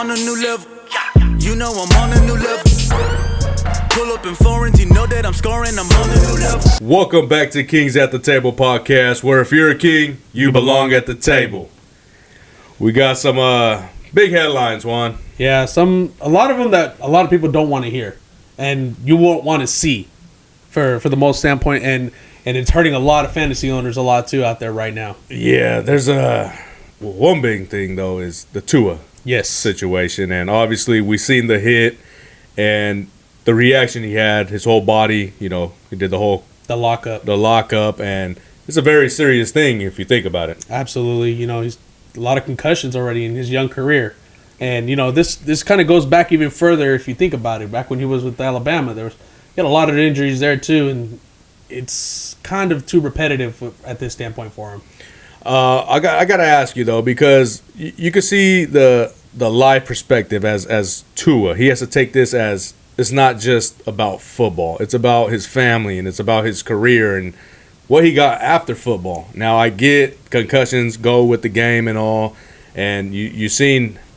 on a new level. You know I'm on a new level. Pull up in foreigns, you know that I'm scoring, I'm on a new level. Welcome back to Kings at the Table podcast, where if you're a king, you belong at the table. We got some big headlines, Juan. Yeah, a lot of them that a lot of people don't want to hear, and you won't want to see, for the most standpoint, and it's hurting a lot of fantasy owners a lot too out there right now. Yeah, there's one big thing though is the Tua situation, and obviously we seen the hit and the reaction he had, his whole body. You know, he did the lockup, and it's a very serious thing if you think about it. Absolutely, you know, he's a lot of concussions already in his young career. And, you know, this kind of goes back even further if you think about it. Back when he was with Alabama, he had a lot of injuries there too, and it's kind of too repetitive at this standpoint for him. I got to ask you, though, because you can see the life perspective as Tua. He has to take this as it's not just about football. It's about his family, and it's about his career and what he got after football. Now, I get concussions go with the game and all, and you seen –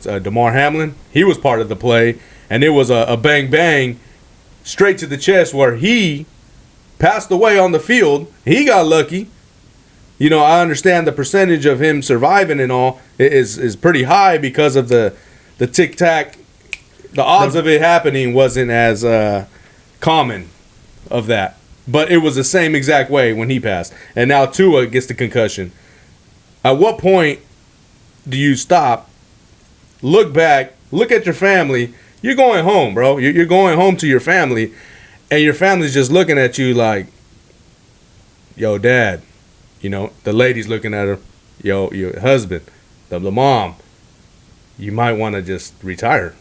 Damar Hamlin? He was part of the play, and it was a bang-bang straight to the chest where he passed away on the field. He got lucky. You know, I understand the percentage of him surviving and all is pretty high because of the tic-tac. The odds of it happening wasn't as common of that. But it was the same exact way when he passed. And now Tua gets the concussion. At what point do you stop? Look back, look at your family. You're going home, bro. You're going home to your family, and your family's just looking at you like, yo, dad. You know, the lady's looking at her, yo, your husband, the mom. You might want to just retire.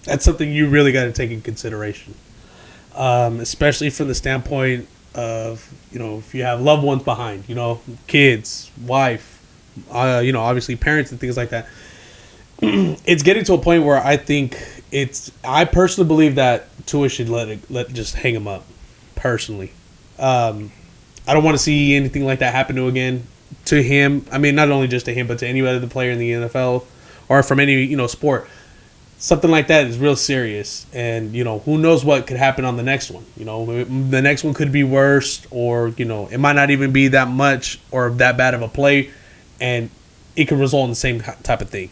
That's something you really got to take in consideration, especially from the standpoint of, you know, if you have loved ones behind, you know, kids, wife, you know, obviously parents and things like that. It's getting to a point where I personally believe that Tua should let just hang him up. Personally, I don't want to see anything like that happen to him. I mean, not only just to him, but to any other player in the NFL or from any, you know, sport. Something like that is real serious, and you know, who knows what could happen on the next one. You know, the next one could be worse, or you know, it might not even be that much or that bad of a play, and it could result in the same type of thing.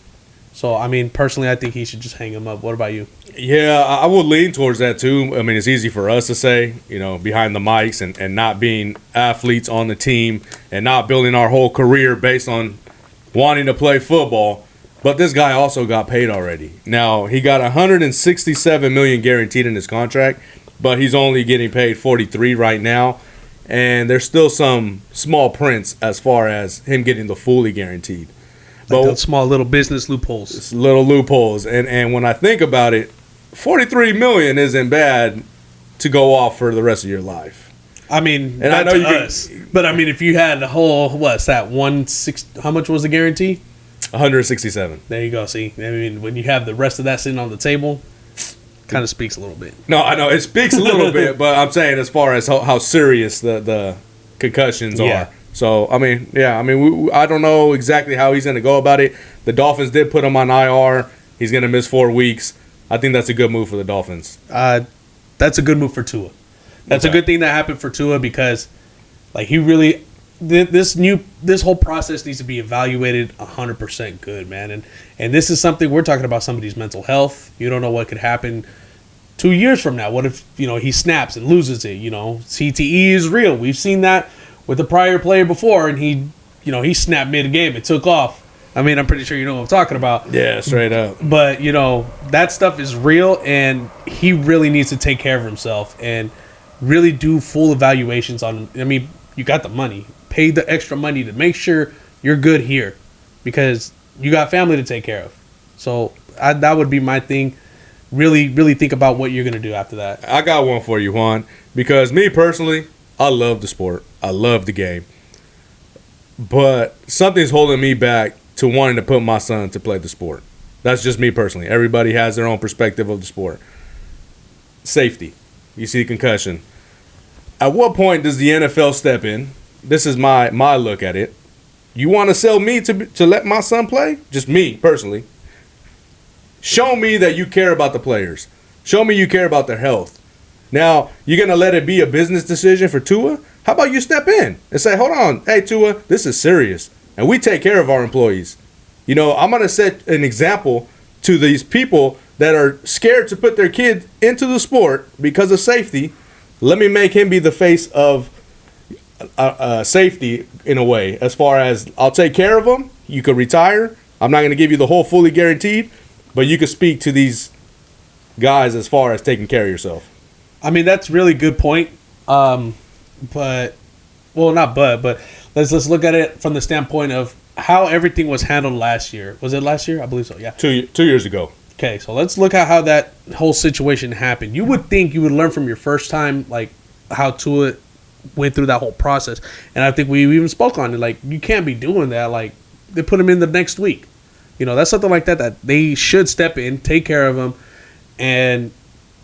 So, I mean, personally, I think he should just hang him up. What about you? Yeah, I would lean towards that, too. I mean, it's easy for us to say, you know, behind the mics and not being athletes on the team and not building our whole career based on wanting to play football. But this guy also got paid already. Now, he got $167 million guaranteed in his contract, but he's only getting paid $43 right now. And there's still some small prints as far as him getting the fully guaranteed. Like those small little business loopholes. It's little loopholes. And when I think about it, $43 million isn't bad to go off for the rest of your life. I mean, and not to us. But, I mean, if you had the whole, what's that, 160, how much was the guarantee? 167. There you go. See, I mean, when you have the rest of that sitting on the table, kind of speaks a little bit. No, I know. It speaks a little bit, but I'm saying as far as how serious the concussions are. So, I mean, yeah, I mean, I don't know exactly how he's going to go about it. The Dolphins did put him on IR. He's going to miss 4 weeks. I think that's a good move for the Dolphins. That's a good move for Tua. That's a good thing that happened for Tua because, like, he really this whole process needs to be evaluated 100% good, man. And this is something we're talking about somebody's mental health. You don't know what could happen 2 years from now. What if, you know, he snaps and loses it? You know, CTE is real. We've seen that with a prior player before, and he snapped mid-game. It took off. I mean, I'm pretty sure you know what I'm talking about. Yeah, straight up. But, you know, that stuff is real, and he really needs to take care of himself and really do full evaluations on. I mean, you got the money. Pay the extra money to make sure you're good here because you got family to take care of. So that would be my thing. Really, really think about what you're going to do after that. I got one for you, Juan, because me personally, I love the sport. I love the game. But something's holding me back to wanting to put my son to play the sport. That's just me personally. Everybody has their own perspective of the sport. Safety. You see concussion. At what point does the NFL step in? This is my look at it. You want to sell me to let my son play? Just me, personally. Show me that you care about the players. Show me you care about their health. Now, you're going to let it be a business decision for Tua? How about you step in and say, hold on, hey, Tua, this is serious. And we take care of our employees. You know, I'm going to set an example to these people that are scared to put their kid into the sport because of safety. Let me make him be the face of safety in a way. As far as I'll take care of him, you could retire. I'm not going to give you the whole fully guaranteed, but you could speak to these guys as far as taking care of yourself. I mean, that's really good point. But let's look at it from the standpoint of how everything was handled last year. Was it last year? I believe so, yeah. 2 years ago. Okay, so let's look at how that whole situation happened. You would think you would learn from your first time, like, how Tua went through that whole process. And I think we even spoke on it. Like, you can't be doing that. Like, they put him in the next week. You know, that's something like that they should step in, take care of him. And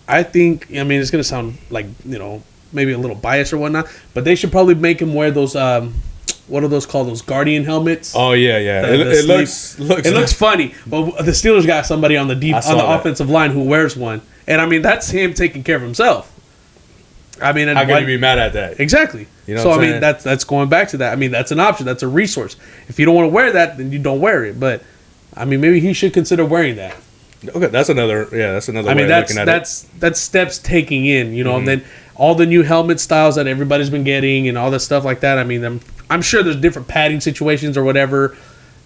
I think, I mean, it's going to sound like, you know, maybe a little biased or whatnot, but they should probably make him wear those, what are those called? Those Guardian helmets? Oh, yeah. It looks funny. But the Steelers got somebody on the offensive line who wears one. And, I mean, that's him taking care of himself. I mean, how can you be mad at that? Exactly. You know so, what I I'm mean, that's going back to that. I mean, that's an option. That's a resource. If you don't want to wear that, then you don't wear it. But, I mean, maybe he should consider wearing that. Okay, that's another way of looking at it. That's steps taking in, you know, and then all the new helmet styles that everybody's been getting and all that stuff like that. I mean, I'm sure there's different padding situations or whatever,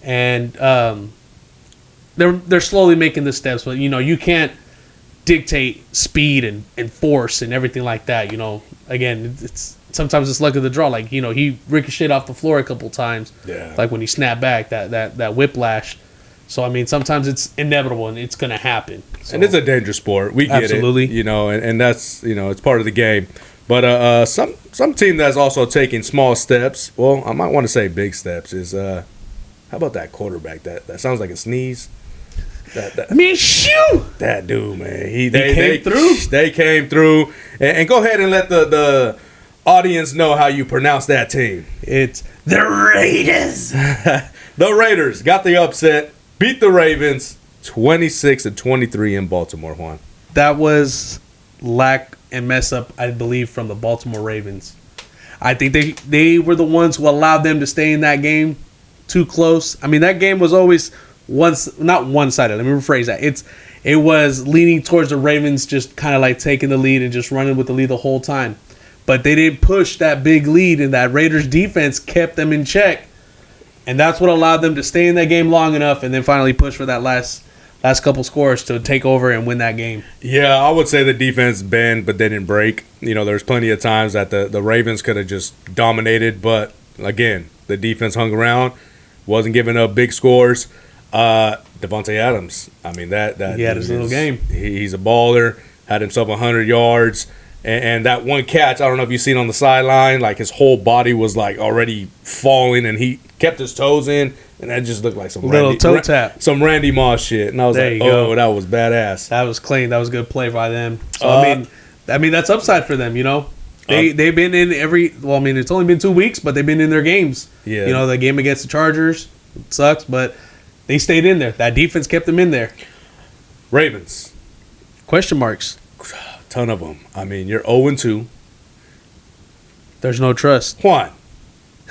and they're slowly making the steps. But, you know, you can't dictate speed and force and everything like that. You know, again, sometimes it's luck of the draw. Like, you know, he ricocheted off the floor a couple times. Yeah. Like when he snapped back, that whiplash. So, I mean, sometimes it's inevitable and it's going to happen. So, and it's a dangerous sport. We get absolutely. it. You know, and that's, you know, it's part of the game. But some team that's also taking small steps, well, I might want to say big steps, is how about that quarterback? That sounds like a sneeze. Minshew! That dude, man. They came through? They came through. And go ahead and let the audience know how you pronounce that team. It's the Raiders. The Raiders got the upset. Beat the Ravens 26-23 in Baltimore, Juan. That was lack and mess up, I believe, from the Baltimore Ravens. I think they were the ones who allowed them to stay in that game too close. I mean, that game was always not one-sided. Let me rephrase that. It was leaning towards the Ravens, just kind of like taking the lead and just running with the lead the whole time. But they didn't push that big lead, and that Raiders defense kept them in check. And that's what allowed them to stay in that game long enough and then finally push for that last couple scores to take over and win that game. Yeah, I would say the defense bent, but they didn't break. You know, there's plenty of times that the Ravens could have just dominated. But, again, the defense hung around, wasn't giving up big scores. Devontae Adams, I mean, that he had his little game. He's a baller, had himself 100 yards. And that one catch, I don't know if you've seen on the sideline, like his whole body was like already falling, and he kept his toes in, and that just looked like some toe tap, some Randy Moss shit. And I was like, oh, that was badass. That was clean. That was a good play by them. So I mean that's upside for them. You know, they've been in it's only been 2 weeks, but they've been in their games. Yeah, you know, the game against the Chargers sucks, but they stayed in there. That defense kept them in there. Ravens, question marks. Ton of them. I mean, you're 0-2. There's no trust. Juan,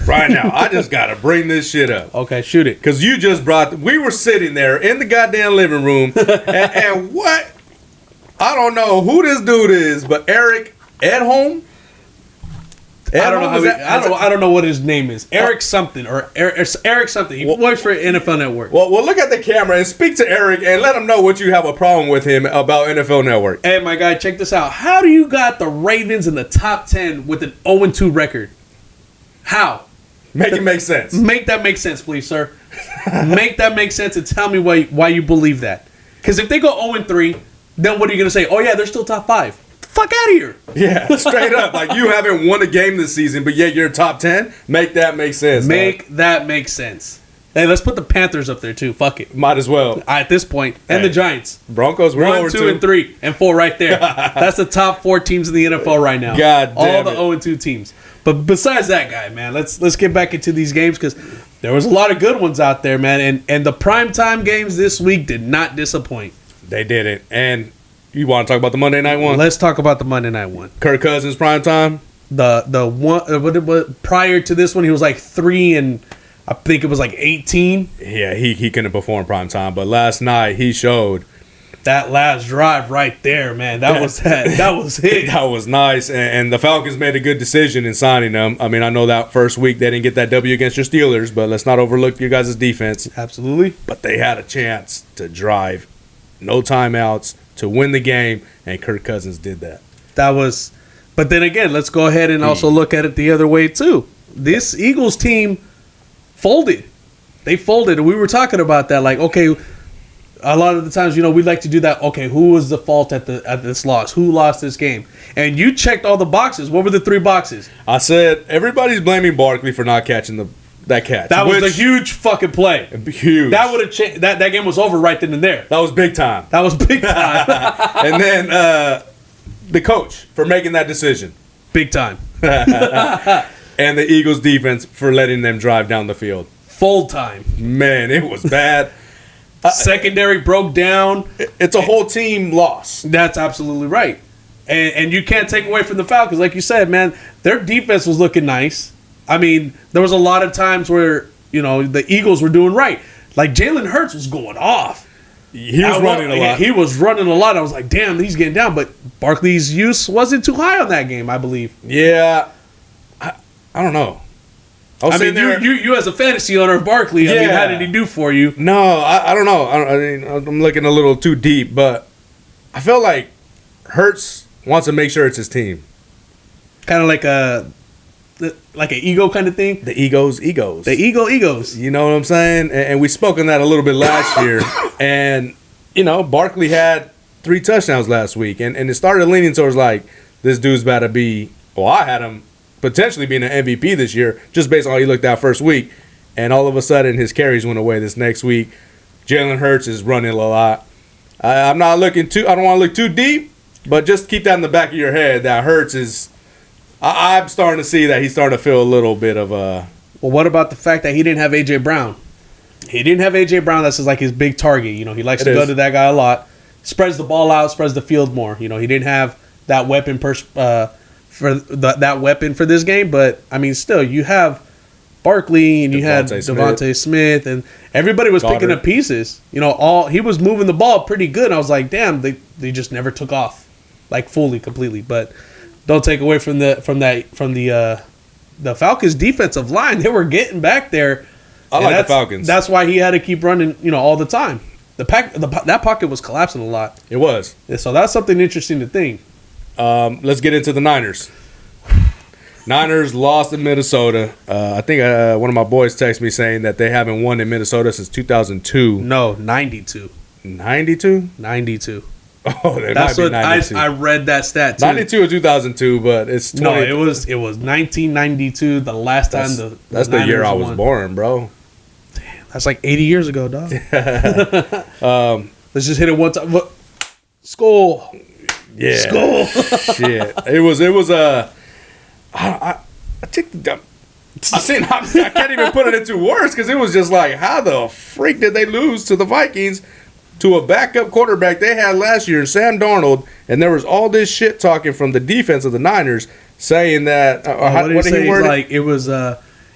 right now, I just got to bring this shit up. Okay, shoot it. Because you just we were sitting there in the goddamn living room, and what? I don't know who this dude is, but Eric Edholm? I don't know what his name is. Eric something or Eric something. He works for NFL Network. Well, look at the camera and speak to Eric and let him know what you have a problem with him about NFL Network. Hey, my guy, check this out. How do you got the Ravens in the top 10 with an 0-2 record? How? Make it make sense. Make that make sense, please, sir. Make that make sense and tell me why you believe that. Because if they go 0-3, then what are you going to say? Oh, yeah, they're still top 5. Fuck out of here. Yeah, straight up. Like, you haven't won a game this season, but yet you're top 10? Make that make sense. That make sense. Hey, let's put the Panthers up there, too. Fuck it. Might as well. At this point. And the Giants. Broncos, we're 1, 2, and 3, and 4 right there. That's the top 4 teams in the NFL right now. God damn all the 0-2 teams. But besides that guy, man, let's get back into these games because there was a lot of good ones out there, man. And the primetime games this week did not disappoint. They didn't. And you want to talk about the Monday night one? Let's talk about the Monday night one. Kirk Cousins prime time. The one prior to this one, he was like 3 and I think it was like 18. Yeah, he couldn't perform prime time, but last night he showed. That last drive right there, man. That was it. That was nice, and the Falcons made a good decision in signing him. I mean, I know that first week they didn't get that W against your Steelers, but let's not overlook your guys' defense. Absolutely. But they had a chance to drive, no timeouts, to win the game, and Kirk Cousins did that. But then again, let's go ahead and also look at it the other way too. This Eagles team folded. They folded, and we were talking about that. Like, okay, a lot of the times, we like to do that. Okay, who was the fault at this loss? Who lost this game? And you checked all the boxes. What were the 3 boxes? I said everybody's blaming Barkley for not catching that catch. That was a huge fucking play. Huge. That would have changed. That game was over right then and there. That was big time. That was big time. And then the coach for making that decision. Big time. And the Eagles defense for letting them drive down the field. Full time. Man, it was bad. Secondary broke down. It's a whole team loss. That's absolutely right. And you can't take away from the Falcons. Like you said, man, their defense was looking nice. I mean, there was a lot of times where, the Eagles were doing right. Like Jalen Hurts was going off. He was running a lot. He was running a lot. I was like, damn, he's getting down. But Barkley's use wasn't too high on that game, I believe. Yeah. I don't know. I mean, you as a fantasy owner of Barkley, I mean, how did he do for you? No, I don't know. I'm looking a little too deep, but I feel like Hurts wants to make sure it's his team. Kind of like an ego kind of thing. The egos. The egos. You know what I'm saying? And we spoke on that a little bit last year. And Barkley had 3 touchdowns last week, and it started leaning towards like this dude's about to be. Well, I had him potentially being an MVP this year, just based on how he looked that first week. And all of a sudden, his carries went away this next week. Jalen Hurts is running a lot. I'm not looking too. I don't want to look too deep, but just keep that in the back of your head. That Hurts is. I'm starting to see that he's starting to feel a little bit of a. Well, what about the fact that he didn't have AJ Brown? He didn't have AJ Brown. That's like his big target. He likes to go to that guy a lot. Spreads the ball out, spreads the field more. He didn't have that weapon that weapon for this game, but I mean, still, you have Barkley and you had Devontae Smith, and everybody was picking up pieces. He was moving the ball pretty good. And I was like, damn, they just never took off, like fully, completely. But don't take away from the Falcons' defensive line. They were getting back there. I like the Falcons. That's why he had to keep running, all the time. That pocket was collapsing a lot. It was. So that's something interesting to think. Let's get into the Niners. Niners lost in Minnesota. I think one of my boys texted me saying that they haven't won in Minnesota since 2002. No, 92. 92? 92. Oh, that's might be 92. I read that stat too. 92 or 2002, but it's 20. No, it was 1992. The last time that's the year I was born, bro. Damn, that's like 80 years ago, dog. Let's just hit it one time. Skull. Yeah. Skull. Shit. It was I can't even put it into words because it was just like, how the freak did they lose to the Vikings to a backup quarterback they had last year, Sam Darnold, and there was all this shit talking from the defense of the Niners saying that what did he say? Like it was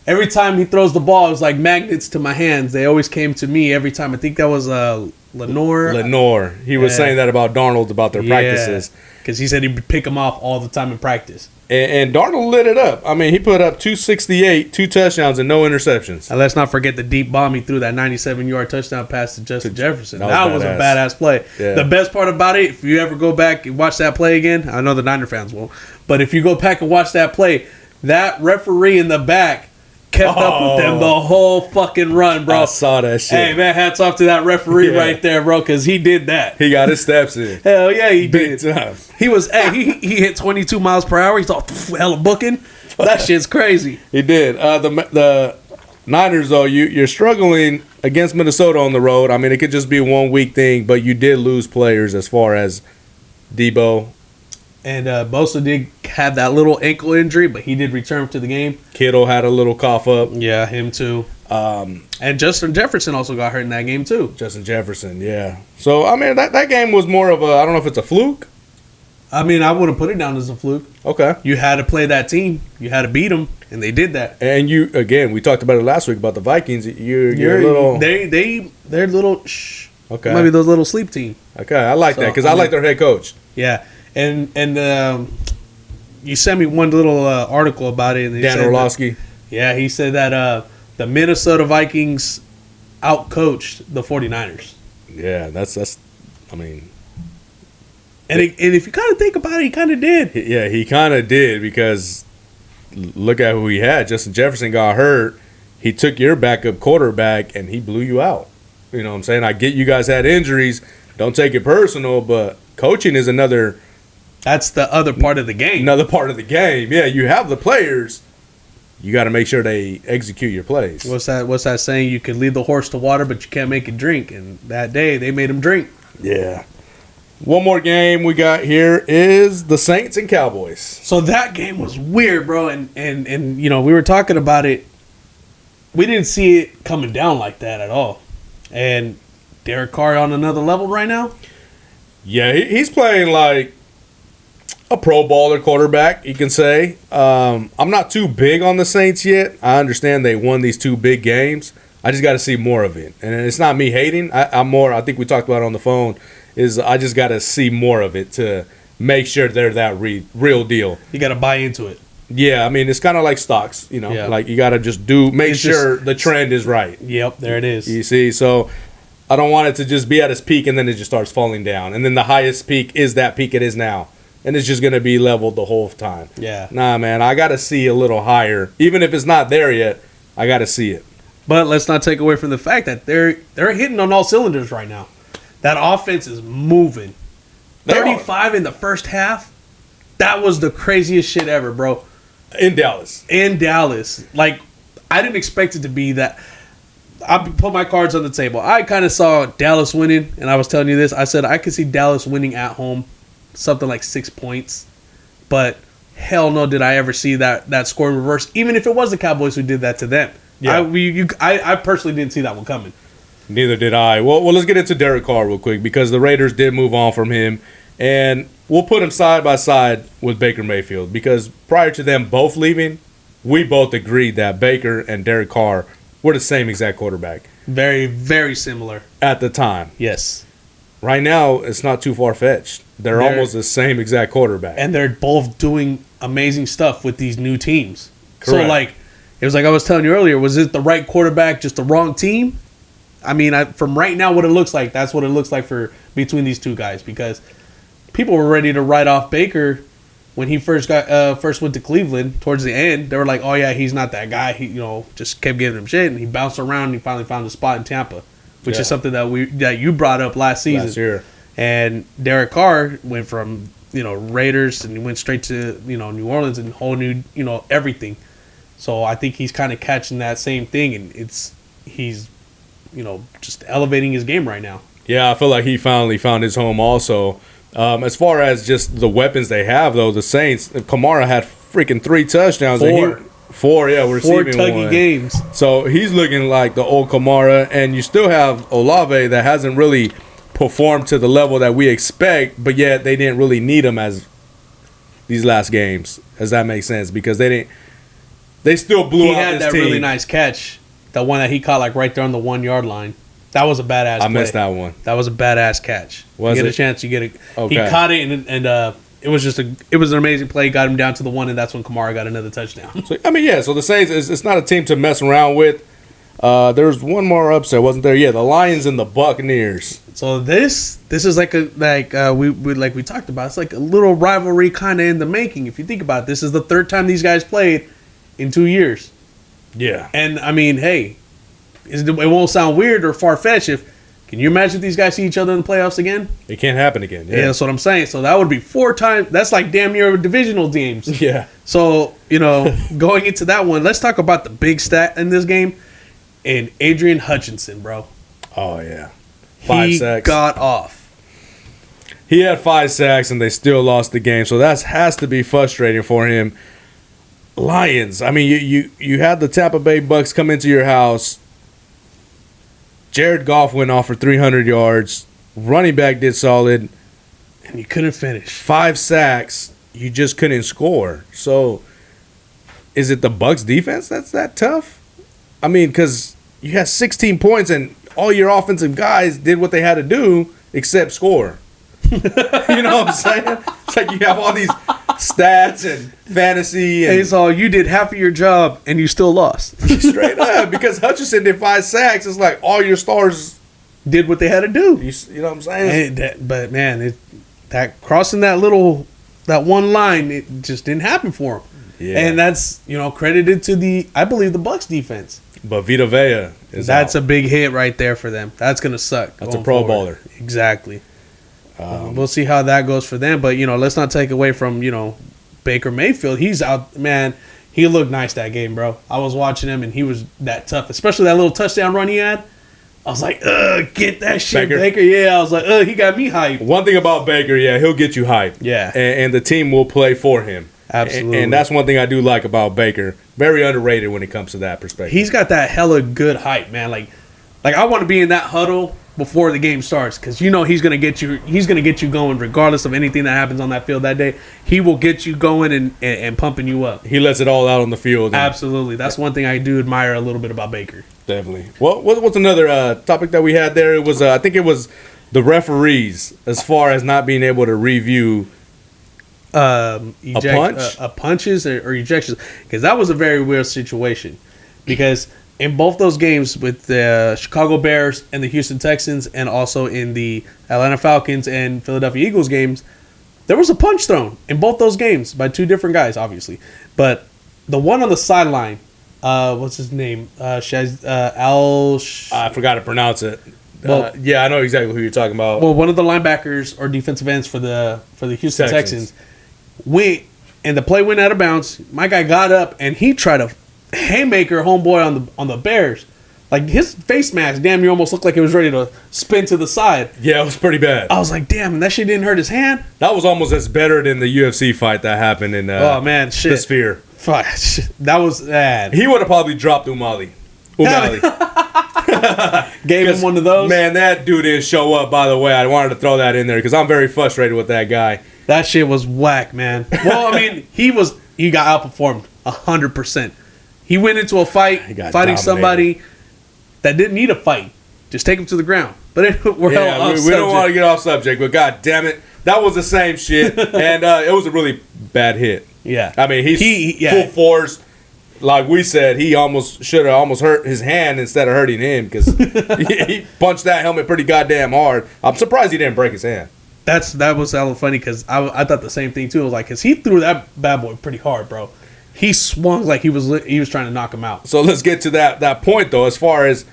every time he throws the ball, it was like magnets to my hands. They always came to me every time. I think that was Lenore. He was saying that about Darnold about their practices because he said he'd pick him off all the time in practice. And Darnold lit it up. I mean, he put up 268, 2 touchdowns, and no interceptions. And let's not forget the deep bomb he threw, that 97-yard touchdown pass to Justin Jefferson. That was a badass play. Yeah. The best part about it, if you ever go back and watch that play again, I know the Niner fans won't, but if you go back and watch that play, that referee in the back kept up with them the whole fucking run, bro. I saw that shit. Hey, man, hats off to that referee right there, bro, because he did that. He got his steps in. Hell yeah, he did. Big time. He was, he hit 22 miles per hour. He's all hella booking. That shit's crazy. He did. The Niners, though, you're struggling against Minnesota on the road. I mean, it could just be a 1 week thing, but you did lose players as far as Debo. And Bosa did have that little ankle injury, but he did return to the game. Kittle had a little cough up. Yeah, him too. And Justin Jefferson also got hurt in that game too. Justin Jefferson, yeah. So, I mean, that game was more of a, I don't know if it's a fluke. I mean, I wouldn't put it down as a fluke. Okay. You had to play that team. You had to beat them, and they did that. And you, again, we talked about it last week about the Vikings. You're a little... They're little... Shh. Okay. Maybe those little sleep team. Okay, I like that because I like their head coach. Yeah. And you sent me one little article about it. And Dan Orlovsky. Yeah, he said that the Minnesota Vikings outcoached the 49ers. Yeah, that's I mean... And if you kind of think about it, he kind of did. Yeah, he kind of did because look at who he had. Justin Jefferson got hurt. He took your backup quarterback, and he blew you out. You know what I'm saying? I get you guys had injuries. Don't take it personal, but coaching is another... That's the other part of the game. Another part of the game. Yeah, you have the players. You got to make sure they execute your plays. What's that saying? You can lead the horse to water, but you can't make it drink. And that day, they made him drink. Yeah. One more game we got here is the Saints and Cowboys. So that game was weird, bro. And you know, we were talking about it. We didn't see it coming down like that at all. And Derek Carr on another level right now? Yeah, he's playing like a pro baller quarterback, you can say. I'm not too big on the Saints yet. I understand they won these two big games. I just got to see more of it. And it's not me hating. I think we talked about it on the phone, is I just got to see more of it to make sure they're that real deal. You got to buy into it. Yeah, I mean, it's kind of like stocks, you know. Yeah. Like, you got to just make sure the trend is right. Yep, there it is. You see, so I don't want it to just be at its peak and then it just starts falling down. And then the highest peak is that peak it is now. And it's just going to be leveled the whole time. Yeah. Nah, man, I got to see a little higher. Even if it's not there yet, I got to see it. But let's not take away from the fact that they're hitting on all cylinders right now. That offense is moving. 35 in the first half. That was the craziest shit ever, bro. In Dallas. Like, I didn't expect it to be that. I put my cards on the table. I kind of saw Dallas winning, and I was telling you this. I said I could see Dallas winning at home, something like 6 points. But hell no did I ever see that score reverse, even if it was the Cowboys who did that to them. Yeah. I personally didn't see that one coming. Neither did I. Well, let's get into Derek Carr real quick because the Raiders did move on from him. And we'll put him side by side with Baker Mayfield because prior to them both leaving, we both agreed that Baker and Derek Carr were the same exact quarterback. Very, very similar. At the time. Yes. Right now, it's not too far-fetched. They're almost the same exact quarterback. And they're both doing amazing stuff with these new teams. Correct. So, like, it was like I was telling you earlier, was it the right quarterback, just the wrong team? I mean, from right now, what it looks like, that's what it looks like for between these two guys because people were ready to write off Baker when he first went to Cleveland. Towards the end, they were like, "Oh yeah, he's not that guy." He, just kept giving him shit, and he bounced around. And he finally found a spot in Tampa, which is something that you brought up last season. Last year. And Derek Carr went from Raiders and he went straight to New Orleans and whole new everything. So I think he's kind of catching that same thing, and he's just elevating his game right now. Yeah, I feel like he finally found his home also. As far as just the weapons they have, though, the Saints, Kamara had freaking 3 touchdowns. Four, yeah, we're receiving 4 tuggy one. games. So he's looking like the old Kamara, and you still have Olave that hasn't really performed to the level that we expect, but yet they didn't really need him as these last games. Does that make sense? Because they still blew out this team. He had that really nice catch, the one that he caught like right there on the 1 yard line. That was a badass play. I missed that one. That was a badass catch. Was you get it? a chance, you get it. Okay. He caught it, and it was an amazing play. Got him down to the 1, and that's when Kamara got another touchdown. So I mean, yeah. So the Saints, it's not a team to mess around with. There's one more upset, wasn't there? Yeah, the Lions and the Buccaneers. So this is like we talked about. It's like a little rivalry kind of in the making. If you think about it, this is the 3rd time these guys played in 2 years. Yeah. And I mean, hey, it won't sound weird or far-fetched can you imagine if these guys see each other in the playoffs again? It can't happen again. Yeah, that's what I'm saying. So that would be 4 times. That's like damn near divisional games. Yeah. So, going into that one, let's talk about the big stat in this game. And Adrian Hutchinson, bro. Oh, yeah. 5 sacks. He got off. He had 5 sacks, and they still lost the game. So that has to be frustrating for him. Lions. I mean, you had the Tampa Bay Bucks come into your house. Jared Goff went off for 300 yards. Running back did solid. And you couldn't finish. 5 sacks. You just couldn't score. So, is it the Bucks defense that's that tough? I mean, because you had 16 points and all your offensive guys did what they had to do except score. You know what I'm saying? It's like you have all these stats and fantasy and It's all you did half of your job and you still lost. straight up because Hutchinson did 5 sacks. It's like all your stars Did what they had to do. you know what I'm saying? And but man, that crossing that one line, it just didn't happen for him. Yeah. And that's credited to I believe the Bucks defense. But Vita Vea is That's out. a big hit right there for them. That's gonna suck. That's a going pro forward. baller. Exactly. We'll see how that goes for them. But let's not take away from Baker Mayfield. He's out, man. He looked nice that game, bro. I was watching him and he was that tough, especially that little touchdown run he had. I was like, get that shit, Baker. Yeah, I was like, he got me hyped. One thing about Baker, he'll get you hyped. Yeah. And the team will play for him. Absolutely. And that's one thing I do like about Baker. Very underrated when it comes to that perspective. He's got that hella good hype, man. Like I want to be in that huddle before the game starts because he's gonna get you. He's gonna get you going regardless of anything that happens on that field that day. He will get you going and pumping you up. He lets it all out on the field. Absolutely, that's one thing I do admire a little bit about Baker. Definitely. Well, what's another topic that we had there? It was I think it was the referees as far as not being able to review punch? Punches or ejections, because that was a very weird situation. Because in both those games with the Chicago Bears and the Houston Texans, and also in the Atlanta Falcons and Philadelphia Eagles games, there was a punch thrown in both those games by 2 different guys, obviously. But the one on the sideline, what's his name? I forgot to pronounce it. Well- I know exactly who you're talking about. Well, one of the linebackers or defensive ends for the Houston Texans went, and the play went out of bounds. My guy got up and he tried to haymaker homeboy on the Bears. Like his face mask damn near almost looked like it was ready to spin to the side. Yeah, it was pretty bad. I was like, damn, and that shit didn't hurt his hand. That was almost as better than the UFC fight that happened in Oh man, shit. the Sphere. Fuck, shit. That was bad. He would have probably dropped O'Malley. Gave him one of those. Man, that dude didn't show up, by the way. I wanted to throw that in there because I'm very frustrated with that guy. That shit was whack, man. Well, I mean, he got outperformed 100%. He went into a fight fighting dominated. somebody that didn't need a fight. Just take him to the ground. But anyway, We don't want to get off subject, but god damn it, that was the same shit, and it was a really bad hit. Yeah. I mean, he's full force. Like we said, he should have almost hurt his hand instead of hurting him because he punched that helmet pretty goddamn hard. I'm surprised he didn't break his hand. That was hella funny because I thought the same thing too. I was like, because he threw that bad boy pretty hard, bro. He swung like he was trying to knock him out. So let's get to that point though, as far as.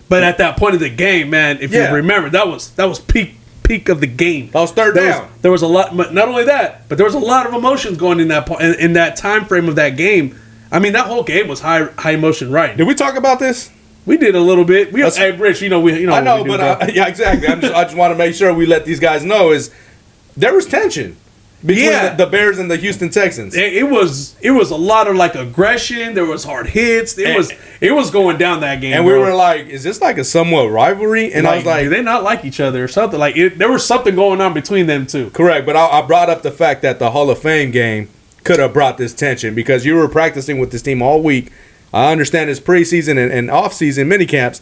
But at that point of the game, man, if you remember, that was peak of the game. That was third down. There was a lot, but not only that, but there was a lot of emotions going in that point in that time frame of that game. I mean, that whole game was high emotion, right? Did we talk about this? We did a little bit. Hey, Rich, I know. I know, but yeah, exactly. I just want to make sure we let these guys know is there was tension between the Bears and the Houston Texans. It was a lot of like aggression. There was hard hits. It was going down that game. And we were like, is this like a somewhat rivalry? And I was like, do they not like each other or something? Like there was something going on between them two. Correct, but I brought up the fact that the Hall of Fame game could have brought this tension because you were practicing with this team all week. I understand it's preseason and off-season mini camps,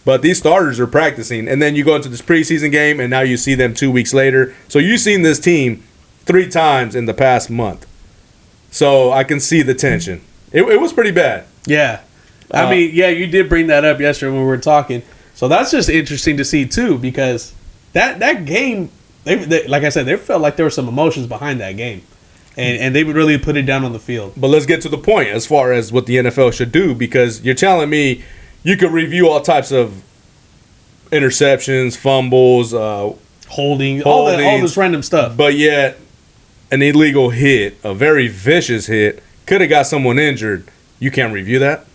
but these starters are practicing. And then you go into this preseason game, and now you see them 2 weeks later. So you've seen this team 3 times in the past month. So I can see the tension. It was pretty bad. Yeah. I mean, yeah, you did bring that up yesterday when we were talking. So that's just interesting to see, too, because that game, they like I said, there felt like there were some emotions behind that game. And they would really put it down on the field. But let's get to the point as far as what the NFL should do, because you're telling me you could review all types of interceptions, fumbles, holding, all this random stuff. But yet, an illegal hit, a very vicious hit, could have got someone injured. You can't review that.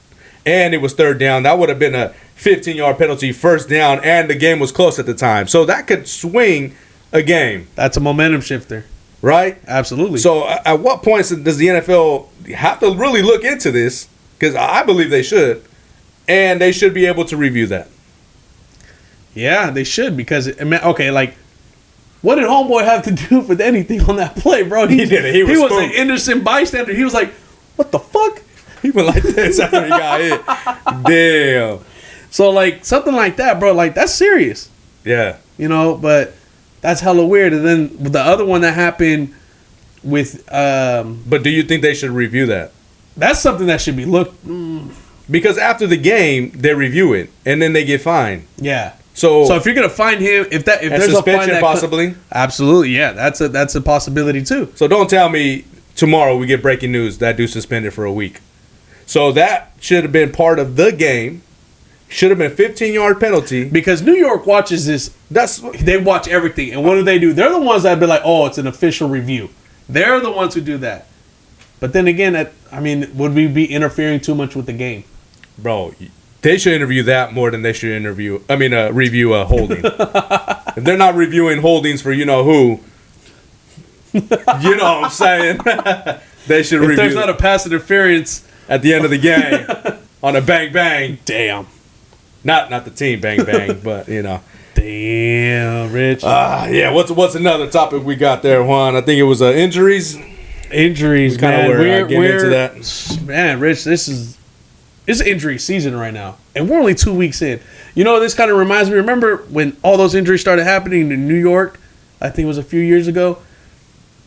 And it was third down. That would have been a 15-yard penalty, first down, and the game was close at the time. So that could swing a game. That's a momentum shifter. Right? Absolutely. So at what points does the NFL have to really look into this because I believe they should, and they should be able to review that. Yeah, they should because okay, like what did Homeboy have to do with anything on that play, bro? He did it. He was an spooked. innocent bystander. He was like, "What the fuck?" He went like this after he got hit. Damn. So like something like that, bro. Like that's serious, Yeah. you know. But that's hella weird. And then the other one that happened with But do you think they should review that? that's something that should be looked. Because after the game, they review it and then they get fined. Yeah. So, So if you're gonna find him, if and there's a fine suspension that possibly. absolutely, yeah, that's a possibility too. So don't tell me tomorrow we get breaking news that dude suspended for a week. So that should have been part of the game. Should have been 15-yard penalty. Because New York watches this. That's They watch everything, and what do? They're the ones that be like, "Oh, it's an official review." They're the ones who do that. But then again, would we be interfering too much with the game? bro. They should interview that more than they should review a holding. If they're not reviewing holdings for you know who, you know what I'm saying? They should If review there's not a pass interference, at the end of the game on a bang bang. damn, Not the team bang bang, but you know. damn, Rich. Yeah. What's another topic we got there, Juan? I think it was injuries. Injuries, Kinda man. were getting into that. Man, Rich, it's injury season right now, and we're only 2 weeks in. You know, this kind of reminds me. Remember when all those injuries started happening in New York? I think it was a few years ago.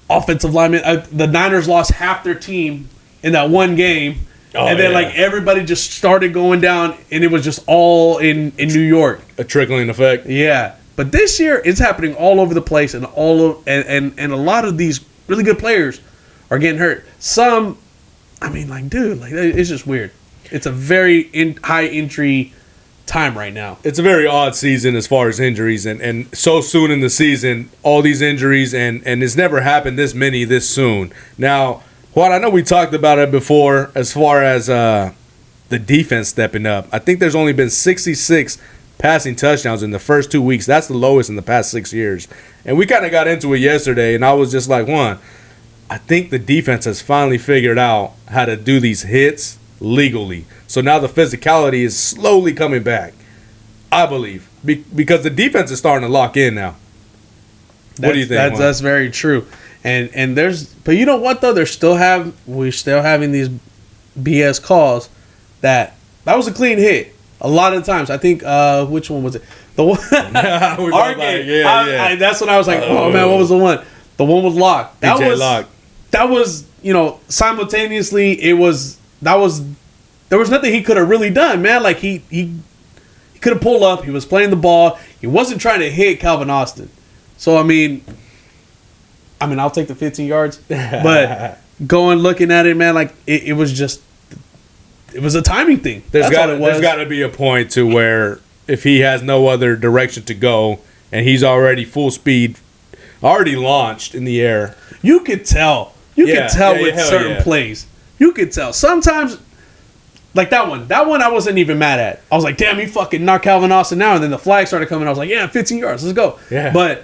Offensive linemen, the Niners lost half their team in that one game, and then yeah. like everybody just started going down, and it was just all in New York. A trickling effect. Yeah, but this year it's happening all over the place, and and a lot of these really good players are getting hurt. Some, I mean, like, dude, like it's just weird. It's a very high injury time right now. It's a very odd season as far as injuries, and so soon in the season, all these injuries, and it's never happened this many this soon. Now, Juan, I know we talked about it before as far as the defense stepping up. I think there's only been 66 passing touchdowns in the first 2 weeks. That's the lowest in the past 6 years. And we kind of got into it yesterday, and I was just like, Juan, I think the defense has finally figured out how to do these hits legally. So now the physicality is slowly coming back, I believe, because the defense is starting to lock in now. What do you think, Juan? That's very true. And but you know what though? We're still having these BS calls that was a clean hit. A lot of the times, I think which one was it? The one our game. Yeah. That's when I was like, oh man, what was the one? The one was Locke. That was simultaneously there was nothing he could have really done, man. Like he could have pulled up. He was playing the ball. He wasn't trying to hit Calvin Austin. So I mean, I'll take the 15 yards, but looking at it, man, like it was a timing thing. There's got to be a point to where if he has no other direction to go and he's already full speed, already launched in the air. You could tell. With certain plays. You could tell. Sometimes, like that one I wasn't even mad at. I was like, damn, he fucking knocked Calvin Austin out. And then the flag started coming. I was like, yeah, 15 yards. Let's go. Yeah. But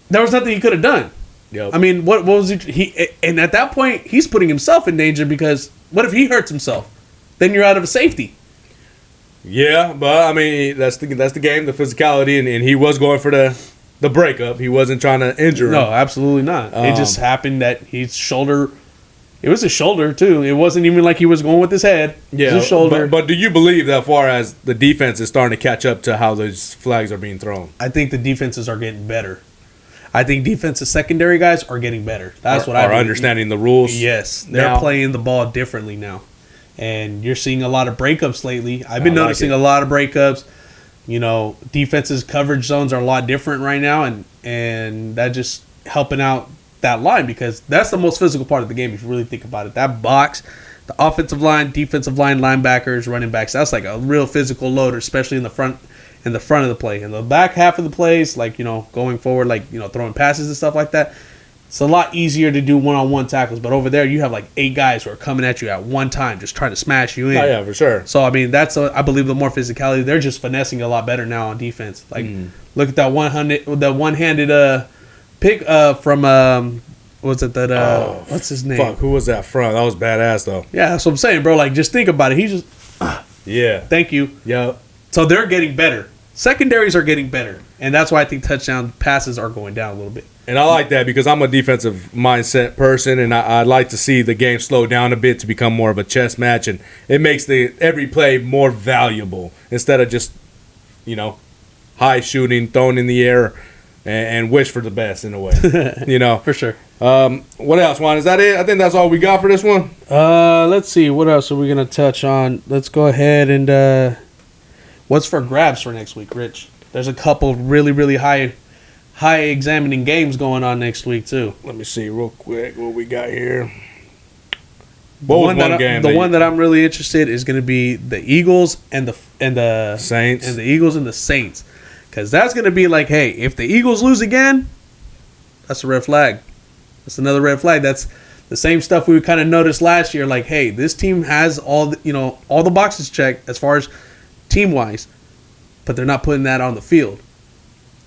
there was nothing he could have done. Yep. I mean, what was he? And at that point, he's putting himself in danger because what if he hurts himself? Then you're out of a safety. Yeah, but I mean, that's the game, the physicality, and he was going for the breakup. He wasn't trying to injure him. No, absolutely not. It just happened that his shoulder. It was his shoulder too. It wasn't even like he was going with his head. Yeah, it was his shoulder. But do you believe that far as the defense is starting to catch up to how those flags are being thrown? I think the defenses are getting better. I think defensive secondary guys are getting better. That's what I are believe. understanding the rules. Yes, they're playing the ball differently now, and you're seeing a lot of breakups lately. I've been noticing a lot of breakups. You know, defenses coverage zones are a lot different right now, and that just helping out that line because that's the most physical part of the game if you really think about it. That box, the offensive line, defensive line, linebackers, running backs, that's like a real physical load, especially in the front of the play. In the back half of the plays, like, going forward, like, throwing passes and stuff like that, it's a lot easier to do one-on-one tackles. But over there, you have like 8 guys who are coming at you at one time, just trying to smash you in. Oh, yeah, for sure. So, I mean, I believe the more physicality, they're just finessing a lot better now on defense. Like, look at that one-handed pick from Was it that? What's his name? Fuck, who was that from? That was badass though. Yeah, that's what I'm saying, bro. Like, just think about it. He just. Yeah. Thank you. Yep. So they're getting better. Secondaries are getting better, and that's why I think touchdown passes are going down a little bit. And I like that because I'm a defensive mindset person, and I'd like to see the game slow down a bit to become more of a chess match, and it makes every play more valuable instead of just, high shooting, thrown in the air, and wish for the best in a way. For sure. What else, Juan? Is that it? I think that's all we got for this one. Let's see. What else are we gonna touch on? Let's go ahead and what's for grabs for next week, Rich? There's a couple really, really high examining games going on next week too. Let me see real quick what we got here. The one that I'm really interested is going to be the Eagles and the Saints, and the Eagles and the Saints, because that's going to be like, hey, if the Eagles lose again, that's a red flag. That's another red flag. That's the same stuff we kind of noticed last year. Like, hey, this team has all the boxes checked as far as team wise, but they're not putting that on the field.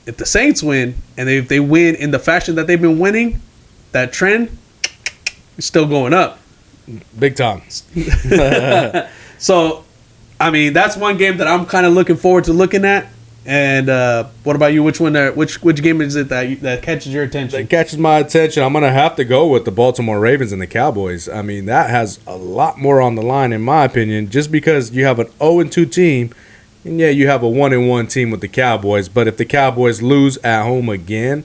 If the Saints win, and if they win in the fashion that they've been winning, that trend is still going up. Big time. So, I mean, that's one game that I'm kind of looking forward to looking at. And what about you? Which game is it that catches your attention? That catches my attention. I'm going to have to go with the Baltimore Ravens and the Cowboys. I mean, that has a lot more on the line, in my opinion, just because you have an 0-2 team. And yeah, you have a 1-1 team with the Cowboys, but if the Cowboys lose at home again,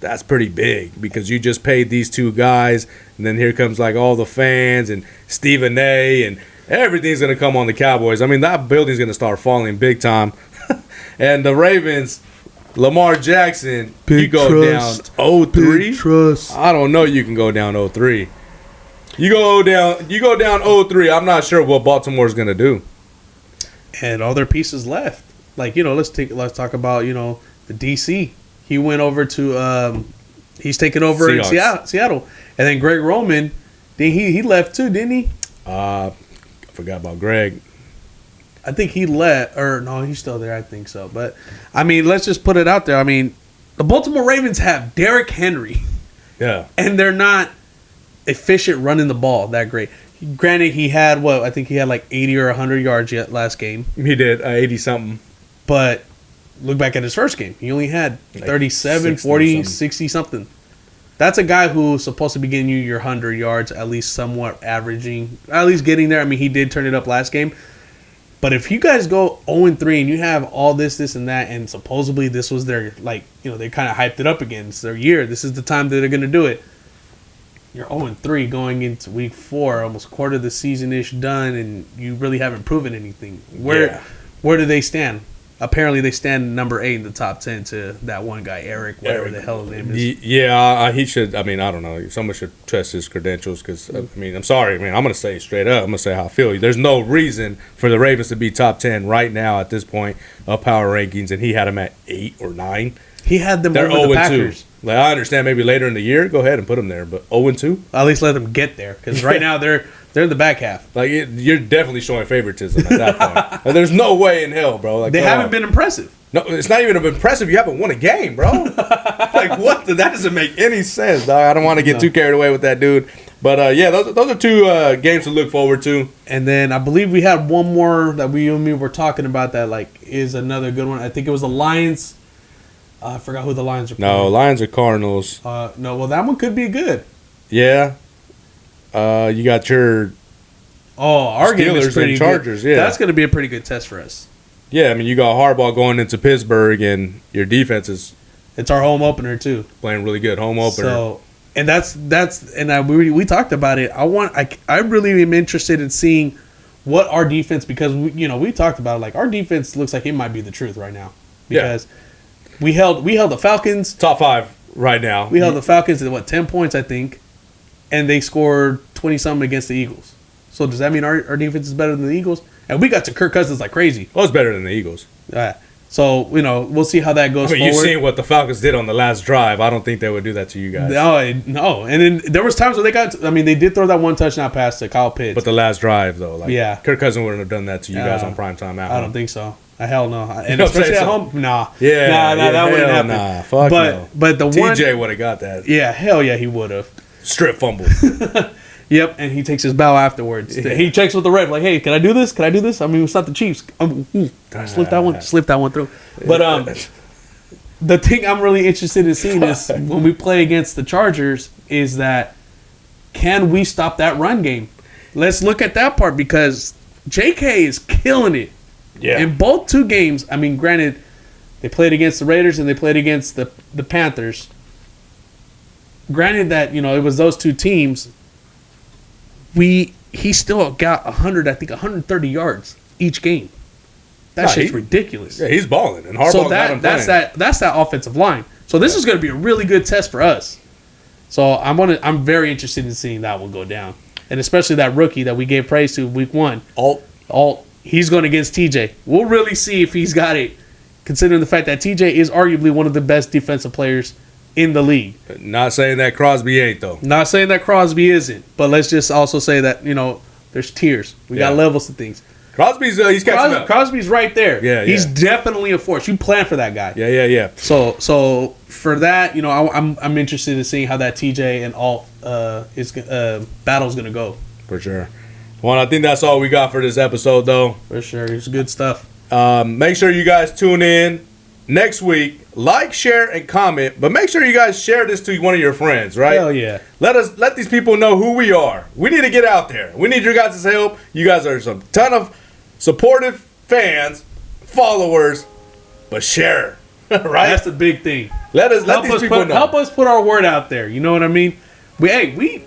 that's pretty big because you just paid these two guys, and then here comes like all the fans and Stephen A. and everything's gonna come on the Cowboys. I mean, that building's gonna start falling big time. And the Ravens, Lamar Jackson, you go down 0-3. I don't know. You can go down 0-3. You go down 0-3. I'm not sure what Baltimore's gonna do. And all their pieces left. Like, let's talk about, the DC. He went over to he's taken over in Seattle. And then Greg Roman, he left too, didn't he? I forgot about Greg. I think he left, or no, he's still there, I think so. But I mean, let's just put it out there. I mean, the Baltimore Ravens have Derrick Henry. Yeah. And they're not efficient running the ball that great. Granted, he had I think he had like 80 or 100 yards last game. He did 80-something. But look back at his first game. He only had 37, 40, 60-something. That's a guy who's supposed to be getting you your 100 yards, at least somewhat averaging, at least getting there. I mean, he did turn it up last game. But if you guys go 0-3 and you have all this, and that, and supposedly this was their, they kind of hyped it up again. It's their year. This is the time that they're going to do it. You're 0-3 going into week 4, almost quarter of the season-ish done, and you really haven't proven anything. Where do they stand? Apparently, they stand number 8 in the top 10 to that one guy, Eric, whatever the hell his name is. Yeah, he should. I mean, I don't know. Someone should test his credentials because, I mean, I'm sorry, man. I'm going to say it straight up. I'm going to say how I feel. There's no reason for the Ravens to be top 10 right now at this point of power rankings, and he had them at 8 or 9. He had them over the Packers. Like, I understand maybe later in the year, go ahead and put them there, but 0-2? At least let them get there, because right now they're in the back half. Like, you're definitely showing favoritism at that point. Like, there's no way in hell, bro. Like, they haven't been impressive. No, it's not even impressive. You haven't won a game, bro. Like, what? That doesn't make any sense, dog. I don't want to get too carried away with that dude. But, yeah, those are two games to look forward to. And then I believe we had one more that you and me were talking about that, is another good one. I think it was the Lions. I forgot who the Lions are playing. No, Lions or Cardinals. No, well, that one could be good. Yeah. You got your our game is pretty and Chargers, good. Yeah. That's going to be a pretty good test for us. Yeah, I mean, you got Harbaugh going into Pittsburgh, and your defense is It's our home opener, too. playing really good. Home opener. So, and we talked about it. I really am interested in seeing what our defense, because we talked about it, like our defense looks like it might be the truth right now. Because we held the Falcons top 5 right now. We held the Falcons at 10 points, I think, and they scored 20-something against the Eagles. So does that mean our defense is better than the Eagles? And we got to Kirk Cousins like crazy. Oh, it's better than the Eagles. So, we'll see how that goes forward. You've seen what the Falcons did on the last drive. I don't think they would do that to you guys. No. And then there was times where they did throw that one touchdown pass to Kyle Pitts. But the last drive, though. Yeah. Kirk Cousins wouldn't have done that to you guys on primetime at home. I don't think so. Hell no. And don't say especially at so. home, nah. Yeah, nah, yeah, that wouldn't hell happen. nah. Fuck but no. but the one, TJ would have got that yeah, hell yeah, he would have. strip fumble. Yep, and he takes his bow afterwards. Yeah. He checks with the ref, like, "Hey, can I do this? Can I do this?" I mean, it's not the Chiefs. Slip that one through. But the thing I'm really interested in seeing is when we play against the Chargers is that can we stop that run game? Let's look at that part because J.K. is killing it. Yeah. In both two games, I mean, granted, they played against the Raiders and they played against the Panthers. Granted that, you know, it was those two teams. He still got 130 yards each game. That shit's ridiculous. Yeah, he's balling, and Harbaugh So got him that's playing. that's that offensive line. So this is going to be a really good test for us. So I'm very interested in seeing that one go down, and especially that rookie that we gave praise to week 1. Alt. He's going against TJ. We'll really see if he's got it, considering the fact that TJ is arguably one of the best defensive players in the league. Not saying that Crosby ain't though. Not saying that Crosby isn't, but let's just also say that, you know, there's tiers. We got Yeah. levels to things. Crosby's he's catching up. Crosby's right there. Yeah, he's yeah. definitely a force. You plan for that guy. Yeah. So for that, you know, I'm interested in seeing how that TJ and Alt battle's gonna go. For sure. Well, I think that's all we got for this episode, though. For sure, it's good stuff. Make sure you guys tune in next week. Like, share, and comment. But make sure you guys share this to one of your friends, right? Hell yeah. Let these people know who we are. We need to get out there. We need your guys' help. You guys are some ton of supportive fans, followers, but share, right? That's the big thing. Let these people know. Help us put our word out there. You know what I mean? We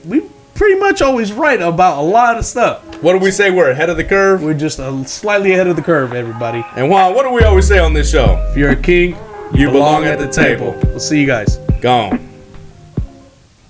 pretty much always right about a lot of stuff. What do we say? We're ahead of the curve. We're just slightly ahead of the curve, everybody. And Juan, what do we always say on this show? If you're a king, You belong at the table. We'll see you guys. Gone.